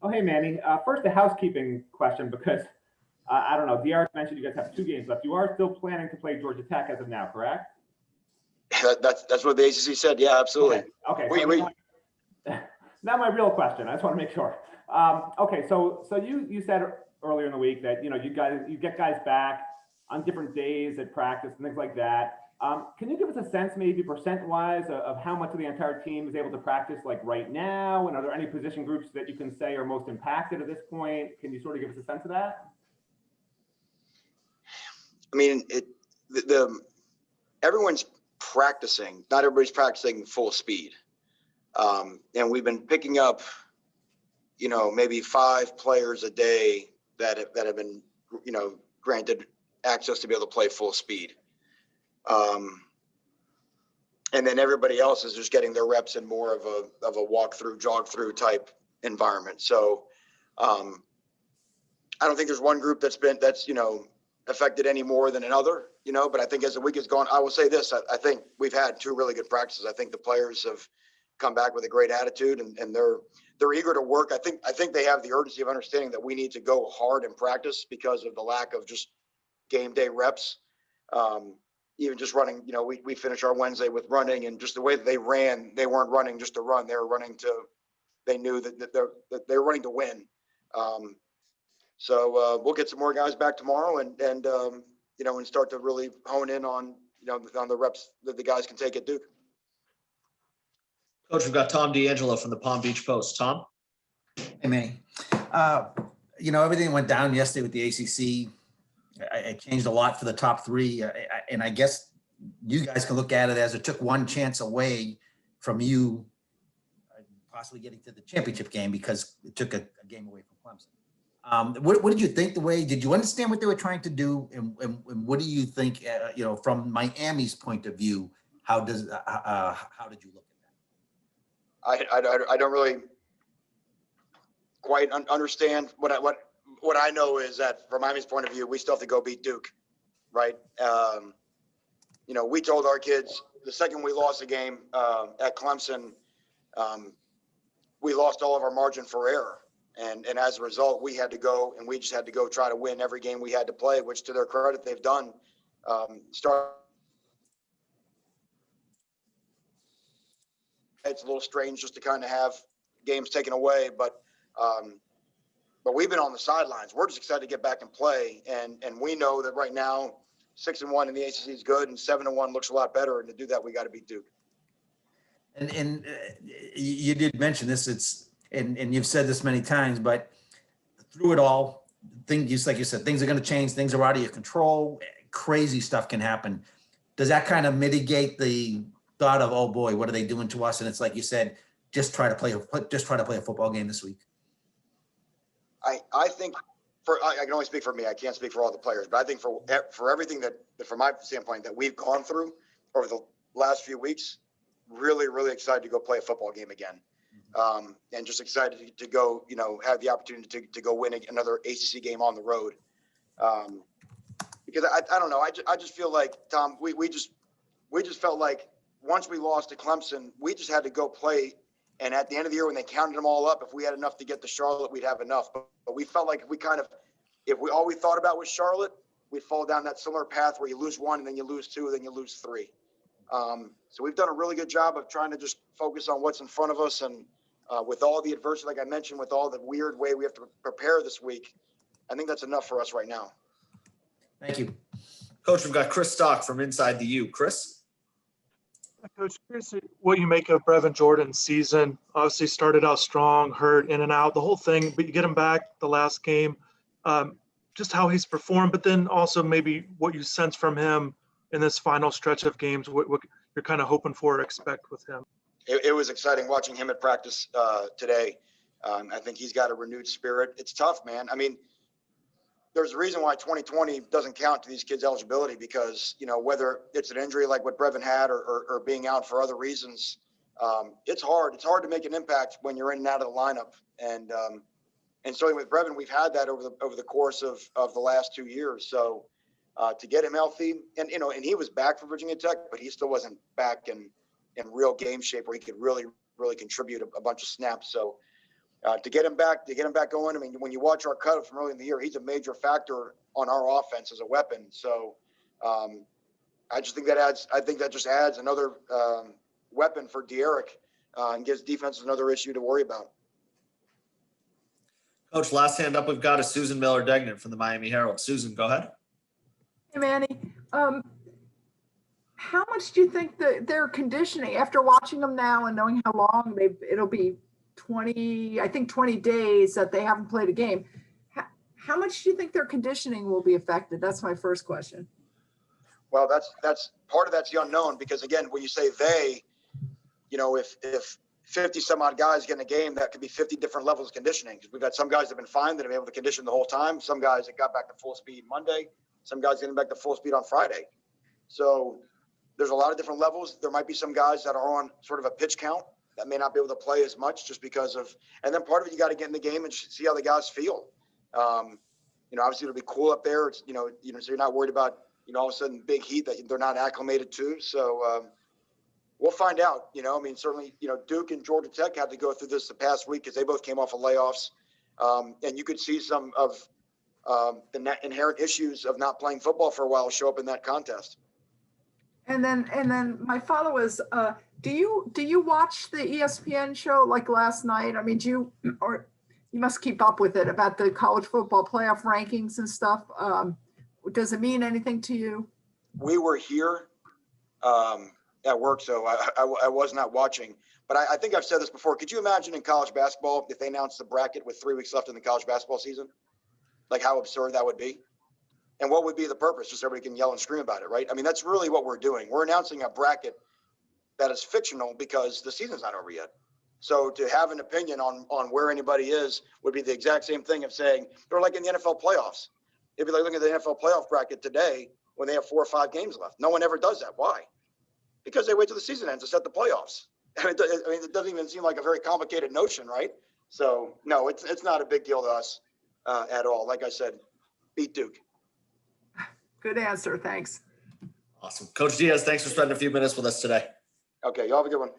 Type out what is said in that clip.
Oh, hey, Manny. First, a housekeeping question because I don't know. DR mentioned you guys have 2 games left. You are still planning to play Georgia Tech as of now, correct? That's what the ACC said. Yeah, absolutely. Okay. We Not my real question. I just want to make sure. Okay, so you said earlier in the week that you get guys back on different days at practice and things like that. Can you give us a sense, maybe percent-wise, of how much of the entire team is able to practice like right now? And are there any position groups that you can say are most impacted at this point? Can you sort of give us a sense of that? I mean, everyone's practicing. Not everybody's practicing full speed, and we've been picking up, maybe 5 players a day that have been, granted access to be able to play full speed. And then everybody else is just getting their reps in more of a walk through, jog through type environment. So I don't think there's one group that's affected any more than another, but I think as the week has gone, I will say this, I think we've had 2 really good practices. I think the players have come back with a great attitude and they're eager to work. I think they have the urgency of understanding that we need to go hard in practice because of the lack of just game day reps. Even just running, we finish our Wednesday with running, and just the way that they ran, they weren't running just to run. They were running they knew that they were running to win. So we'll get some more guys back tomorrow and start to really hone in on the reps that the guys can take at Duke. Coach, we've got Tom D'Angelo from the Palm Beach Post. Tom? Hey, Manny. Everything went down yesterday with the ACC. It changed a lot for the top 3. And I guess you guys can look at it as it took one chance away from you possibly getting to the championship game because it took a game away from Clemson. What did you think did you understand what they were trying to do? And what do you think, from Miami's point of view, how did you look at that? I don't really quite understand what I know is that from Miami's point of view, we still have to go beat Duke, right? We told our kids the second we lost a game at Clemson, we lost all of our margin for error. And as a result, we just had to go try to win every game we had to play, which to their credit, they've done. It's a little strange just to kind of have games taken away, but we've been on the sidelines. We're just excited to get back and play. And we know that right now, 6-1 in the ACC is good, and 7-1 looks a lot better. And to do that, we got to beat Duke. And you did mention this. And you've said this many times, but through it all, just like you said, things are going to change. Things are out of your control. Crazy stuff can happen. Does that kind of mitigate the thought of, oh boy, what are they doing to us? And it's like you said, just try to play a football game this week. I think I can only speak for me. I can't speak for all the players, but I think for everything that, from my standpoint, that we've gone through over the last few weeks, really, really excited to go play a football game again. And just excited to go, have the opportunity to go win another ACC game on the road. Because I don't know, I just feel like, Tom, we just felt like once we lost to Clemson, we just had to go play. And at the end of the year, when they counted them all up, if we had enough to get to Charlotte, we'd have enough. But we felt like if all we thought about was Charlotte, we'd fall down that similar path where you lose 1 and then you lose 2, then you lose 3. So we've done a really good job of trying to just focus on what's in front of us. And with all the adversity, like I mentioned, with all the weird way we have to prepare this week, I think that's enough for us right now. Thank you. Coach, we've got Chris Stock from Inside the U. Chris? Coach, curious what you make of Brevin Jordan's season. Obviously started out strong, hurt, in and out, the whole thing, but you get him back the last game. Just how he's performed, but then also maybe what you sense from him in this final stretch of games, what you're kind of hoping for or expect with him. It was exciting watching him at practice today. I think he's got a renewed spirit. It's tough, man. I mean, there's a reason why 2020 doesn't count to these kids' eligibility because, whether it's an injury like what Brevin had or being out for other reasons, it's hard. It's hard to make an impact when you're in and out of the lineup. And so with Brevin, we've had that over the course of the last 2 years. So to get him healthy, and he was back for Virginia Tech, but he still wasn't back in real game shape where he could really, really contribute a bunch of snaps. So to get him back going. I mean, when you watch our cut from early in the year, he's a major factor on our offense as a weapon. So I think that just adds another weapon for De'Aaron and gives defenses another issue to worry about. Coach, last hand up we've got is Susan Miller-Degnan from the Miami Herald. Susan, go ahead. Hey, Manny. How much do you think that their conditioning, after watching them now and knowing how long it'll be 20 days that they haven't played a game. How much do you think their conditioning will be affected? That's my first question. Well, that's part of that's the unknown, because again, when you say they, if 50 some odd guys get in a game, that could be 50 different levels of conditioning. We've got some guys that have been fine that have been able to condition the whole time. Some guys that got back to full speed Monday, some guys getting back to full speed on Friday. So there's a lot of different levels. There might be some guys that are on sort of a pitch count that may not be able to play as much just because of, and then part of it, you got to get in the game and see how the guys feel. Obviously it'll be cool up there. It's, so you're not worried about, all of a sudden big heat that they're not acclimated to. So we'll find out, certainly, Duke and Georgia Tech had to go through this the past week because they both came off of layoffs. And you could see some of the inherent issues of not playing football for a while show up in that contest. And then my follow is, do you watch the ESPN show like last night? I mean, you must keep up with it about the college football playoff rankings and stuff. Does it mean anything to you? We were here at work, so I was not watching. But I think I've said this before. Could you imagine in college basketball if they announced the bracket with 3 weeks left in the college basketball season? Like how absurd that would be? And what would be the purpose? Just everybody can yell and scream about it, right? I mean, that's really what we're doing. We're announcing a bracket that is fictional because the season's not over yet. So to have an opinion on where anybody is would be the exact same thing of saying they're like in the NFL playoffs. It'd be like looking at the NFL playoff bracket today when they have 4 or 5 games left. No one ever does that. Why? Because they wait till the season ends to set the playoffs. It doesn't even seem like a very complicated notion, right? So no, it's not a big deal to us at all. Like I said, beat Duke. Good answer. Thanks. Awesome. Coach Diaz, thanks for spending a few minutes with us today. Okay, y'all have a good one.